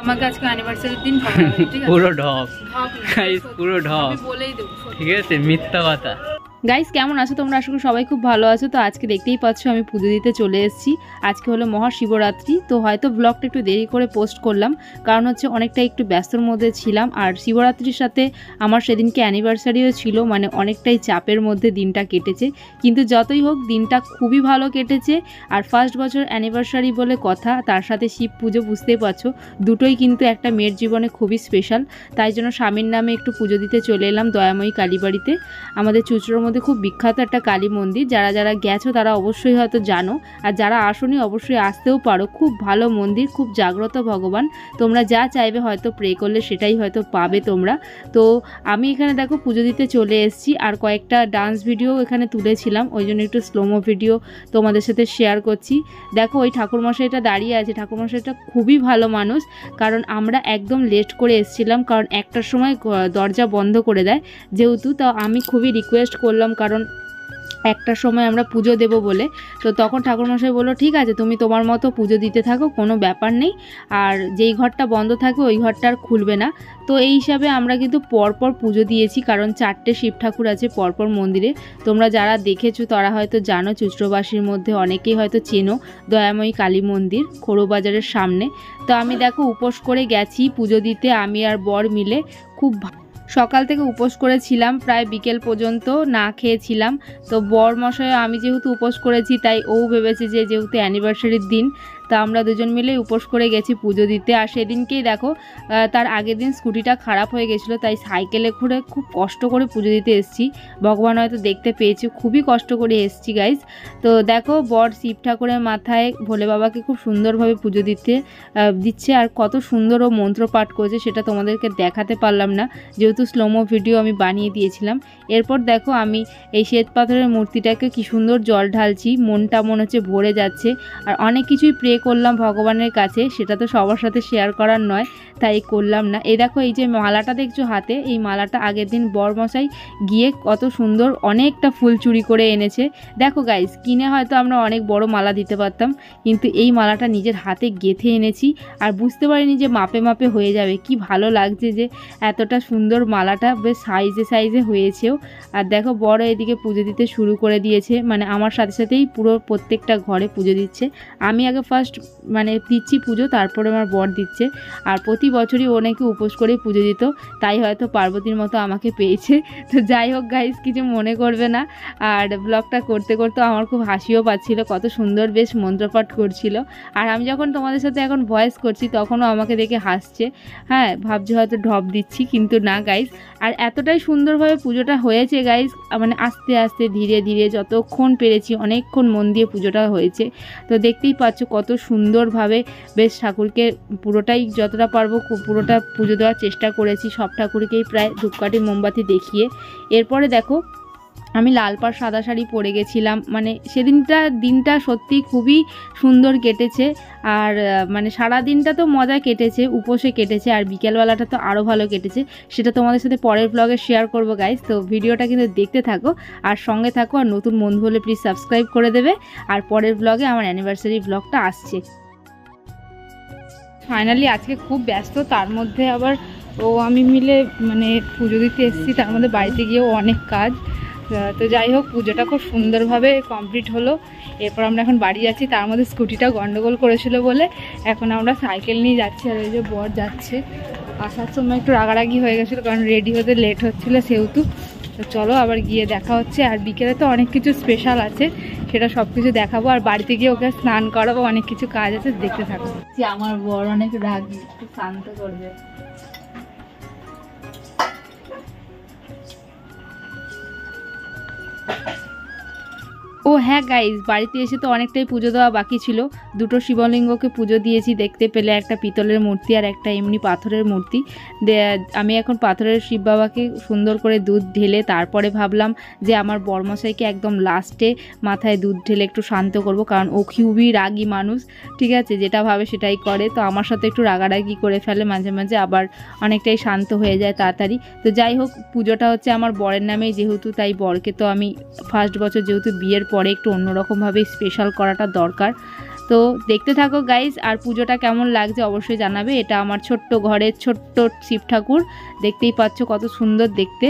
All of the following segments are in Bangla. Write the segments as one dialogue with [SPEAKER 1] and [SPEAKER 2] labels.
[SPEAKER 1] আমাকে আজকে অ্যানিভার্সারির দিন ঢপ হবে, ঠিক আছে?
[SPEAKER 2] পুরো ঢপ
[SPEAKER 1] ঢপ না,
[SPEAKER 2] গাইস, পুরো ঢপ
[SPEAKER 1] আমি বলেই দেবো,
[SPEAKER 2] ঠিক আছে, মিথ্যা কথা।
[SPEAKER 1] গাইস কেমন আছো তোমরা? আশা করি সবাই খুব ভালো আছো। তো আজকে দেখতেই পাচ্ছ আমি পুজো দিতে চলে এসেছি। আজকে হলো মহাশিবরাত্রি, তো হয়তো ব্লগটা একটু দেরি করে পোস্ট করলাম, কারণ হচ্ছে অনেকটা একটু ব্যস্তর মধ্যে ছিলাম। আর শিবরাত্রির সাথে আমার সেদিনকে অ্যানিভার্সারিও ছিল, মানে অনেকটাই চাপের মধ্যে দিনটা কেটেছে। কিন্তু যতই হোক দিনটা খুবই ভালো কেটেছে। আর ফার্স্ট বছর অ্যানিভার্সারি বলে কথা, তার সাথে শিব পুজো, বুঝতেই পারছো দুটোই কিন্তু একটা মেয়ের জীবনে খুবই স্পেশাল। তাই জন্য স্বামীর নামে একটু পুজো দিতে চলে এলাম দয়াময়ী কালীবাড়িতে। আমাদের চুঁচুড়ার মধ্যে খুব বিখ্যাত একটা কালী মন্দির, যারা যারা গেছো তারা অবশ্যই হয়তো জানো, আর যারা আসোনি অবশ্যই আসতেও পারো। খুব ভালো মন্দির, খুব জাগ্রত ভগবান। তোমরা যা চাইবে হয়তো প্রে করলে সেটাই হয়তো পাবে তোমরা। তো আমি এখানে দেখো পুজো দিতে চলে এসেছি, আর কয়েকটা ডান্স ভিডিও এখানে তুলেছিলাম, ওই জন্য একটু স্লোমো ভিডিও তোমাদের সাথে শেয়ার করছি। দেখো ওই ঠাকুরমশাইটা দাঁড়িয়ে আছে, ঠাকুরমশাইটা খুবই ভালো মানুষ। কারণ আমরা একদম লেট করে এসেছিলাম, কারণ একটার সময় দরজা বন্ধ করে দেয় যেহেতু। তো আমি খুবই রিকোয়েস্ট করলাম, কারণ একটার সময় আমরা পুজো দেব বলে। তো তখন ঠাকুরমশাই বললো ঠিক আছে তুমি তোমার মতো পুজো দিতে থাকো, কোনো ব্যাপার নেই, আর যেই ঘরটা বন্ধ থাকে ওই ঘরটা আর খুলবে না। তো এই হিসাবে আমরা কিন্তু পরপর পুজো দিয়েছি, কারণ 4টে শিব ঠাকুর আছে পরপর মন্দিরে। তোমরা যারা দেখেছো তারা হয়তো জানো, চুঁচুড়াবাসীর মধ্যে অনেকেই হয়তো চেনো দয়াময়ী কালী মন্দির, খোড়োবাজারের সামনে। তো আমি দেখো উপোস করে গেছি পুজো দিতে, আমি আর বর মিলে। খুব সকাল থেকে উপোস করেছিলাম, প্রায় বিকেল পর্যন্ত না খেয়েছিলাম। তো বর মশাই, আমি যেহেতু উপোস করেছি তাই ও ভেবেছে যে যেহেতু অ্যানিভার্সারির দিন, তা আমরা দুজন মিলে উপোস করে গেছি পুজো দিতে। আর সেদিনকেই দেখো তার আগের দিন স্কুটিটা খারাপ হয়ে গেছিলো, তাই সাইকেলে করে খুব কষ্ট করে পুজো দিতে এসেছি। ভগবান হয়তো দেখতে পেয়েছে, খুবই কষ্ট করে এসেছি গাইজ। তো দেখো বর শিব ঠাকুরের মাথায় ভোলে বাবাকে খুব সুন্দরভাবে পুজো দিচ্ছে, আর কত সুন্দর ও মন্ত্র পাঠ করেছে সেটা তোমাদেরকে দেখাতে পারলাম না, যেহেতু স্লোমো ভিডিও আমি বানিয়ে দিয়েছিলাম। এরপর দেখো আমি এই শ্বেত পাথরের মূর্তিটাকে কি সুন্দর জল ঢালছি, মনটা মনে হচ্ছে ভরে যাচ্ছে। আর অনেক কিছুই প্রে করলাম ভগবানের কাছে, সেটা তো সবার সাথে শেয়ার করার নয়, তাই করলাম না। এই দেখো এই যে মালাটা দেখছো হাতে, এই মালাটা আগের দিন বরমশাই গিয়ে কত সুন্দর অনেকটা ফুল চুরি করে এনেছে। দেখো গাইস, কিনে হয়তো আমরা অনেক বড় মালা দিতে পারতাম, কিন্তু এই মালাটা নিজের হাতে গেঁথে এনেছি। আর বুঝতে পারিনি যে মাপে মাপে হয়ে যাবে। কি ভালো লাগছে যে এতটা সুন্দর মালাটা বেশ সাইজে সাইজে হয়েছেও। আর দেখো বড় এদিকে পুজো দিতে শুরু করে দিয়েছে, মানে আমার সাথে সাথেই পুরো প্রত্যেকটা ঘরে পুজো দিচ্ছে। আমি আগে ফার্স্ট মানে দিচ্ছি পুজো, তারপরে আমার বর দিচ্ছে। আর প্রতি বছরই ও নাকি উপোস করে পুজো দিত, তাই হয়তো পার্বতীর মতো আমাকে পেয়েছে। তো যাই হোক গাইস, কিছু মনে করবে না। আর ব্লগটা করতে করতে আমার খুব হাসিও পাচ্ছিল, কত সুন্দর বেশ মন্ত্রপাঠ করছিল। আর আমি যখন তোমাদের সাথে এখন ভয়েস করছি তখনও আমাকে দেখে হাসছে। হ্যাঁ, ভাবছি হয়তো ঢপ দিচ্ছি, কিন্তু না গাইস। আর এতটাই সুন্দরভাবে পুজোটা হয়েছে গাইস, মানে আস্তে আস্তে ধীরে ধীরে যতক্ষণ পেরেছি অনেকক্ষণ মন দিয়ে পুজোটা হয়েছে। তো দেখতেই পাচ্ছ কত সুন্দরভাবে বেশ ঠাকুরকে পুরোটাই যতটা পারবো পুরোটা পুজো দেওয়ার চেষ্টা করেছি, সব ঠাকুরকেই প্রায় ধূপকাঠি মোমবাতি দেখিয়ে। এরপরে দেখো আমি লাল পাড় সাদা শাড়ি পরে গেছিলাম, মানে দিনটা সত্যি খুবই সুন্দর কেটেছে। আর মানে সারা দিনটা তো মজা কেটেছে, উপোসে কেটেছে, আর বিকেলবেলাটা তো আরও ভালো কেটেছে। সেটা তোমাদের সাথে পরের ব্লগে শেয়ার করবো গাইজ। তো ভিডিওটা কিন্তু দেখতে থাকো আর সঙ্গে থাকো। আর নতুন বন্ধু হলে প্লিজ সাবস্ক্রাইব করে দেবে। আর পরের ব্লগে আমার অ্যানিভার্সারি ব্লগটা আসছে। ফাইনালি আজকে খুব ব্যস্ত, তার মধ্যে আবার আমি মিলে মানে পুজো দিতে এসেছি, তার মধ্যে বাড়িতে গিয়েও অনেক কাজ। তো যাই হোক, পুজোটা খুব সুন্দরভাবে কমপ্লিট হলো। এরপর আমরা এখন বাড়ি যাচ্ছি, তার মধ্যে স্কুটিটা গন্ডগোল করেছিল বলে এখন আমরা সাইকেল নিয়ে যাচ্ছি। আর ওই যে বর যাচ্ছে, আসার সময় একটু রাগারাগি হয়ে গেছিলো, কারণ রেডি হতে লেট হচ্ছিলো সেহেতু। তো চলো আবার গিয়ে দেখা হচ্ছে। আর বিকেলে তো অনেক কিছু স্পেশাল আছে, সেটা সব কিছু দেখাবো। আর বাড়িতে গিয়ে ওকে স্নান করাবো, অনেক কিছু কাজ আছে, দেখতে থাকবো। আমার বর অনেক রাগি, একটু শান্ত করবে। ও হ্যাঁ গাইজ, বাড়িতে এসে তো অনেকটাই পুজো দেওয়া বাকি ছিল। দুটো শিবলিঙ্গকে পুজো দিয়েছি দেখতে পেলে, একটা পিতলের মূর্তি আর একটা এমনি পাথরের মূর্তি। আমি এখন পাথরের শিব বাবাকে সুন্দর করে দুধ ঢেলে তারপরে ভাবলাম যে আমার বরমশাইকে একদম লাস্টে মাথায় দুধ ঢেলে একটু শান্ত করব, কারণ ও খুবই রাগী মানুষ, ঠিক আছে, যেটা ভাবে সেটাই করে। তো আমার সাথে একটু রাগারাগি করে ফেলে মাঝে মাঝে, আবার অনেকটাই শান্ত হয়ে যায় তাড়াতাড়ি। তো যাই হোক, পুজোটা হচ্ছে আমার বরের নামেই যেহেতু, তাই বরকে তো আমি ফার্স্ট বছর যেহেতু বিয়ের পরে একটু অন্যরকমভাবে স্পেশাল করাটা দরকার। তো দেখতে থাকো গাইজ, আর পুজোটা কেমন লাগছে অবশ্যই জানাবে। এটা আমার ছোট্ট ঘরের ছোট্ট শিব ঠাকুর, দেখতেই পাচ্ছ কত সুন্দর দেখতে।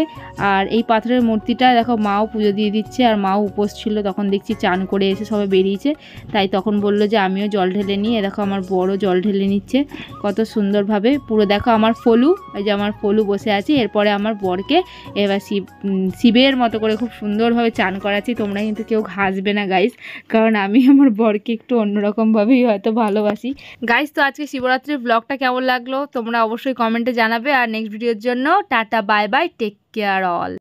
[SPEAKER 1] আর এই পাথরের মূর্তিটা দেখো মাও পুজো দিয়ে দিচ্ছে, আর মাও উপোস ছিল, তখন দেখছি চান করে এসে সবাই বেরিয়েছে, তাই তখন বললো যে আমিও জল ঢেলে নিই। দেখো আমার বড় জল ঢেলে নিচ্ছে কত সুন্দরভাবে পুরো। দেখো আমার ফলু, ওই যে আমার ফলু বসে আছে, এরপরে আমার বরকে এবার শিবের মতো করে খুব সুন্দরভাবে চান করাচ্ছি। তোমরা কিন্তু কেউ ঘাসবে না গাইজ, কারণ আমি আমার বরকে একটু অন্যরকমভাবেই হয়তো ভালোবাসি। গাইজ, তো আজকে শিবরাত্রির ব্লগটা কেমন লাগলো তোমরা অবশ্যই কমেন্টে জানাবে। আর নেক্সট ভিডিওর জন্য tata, bye bye, take care all.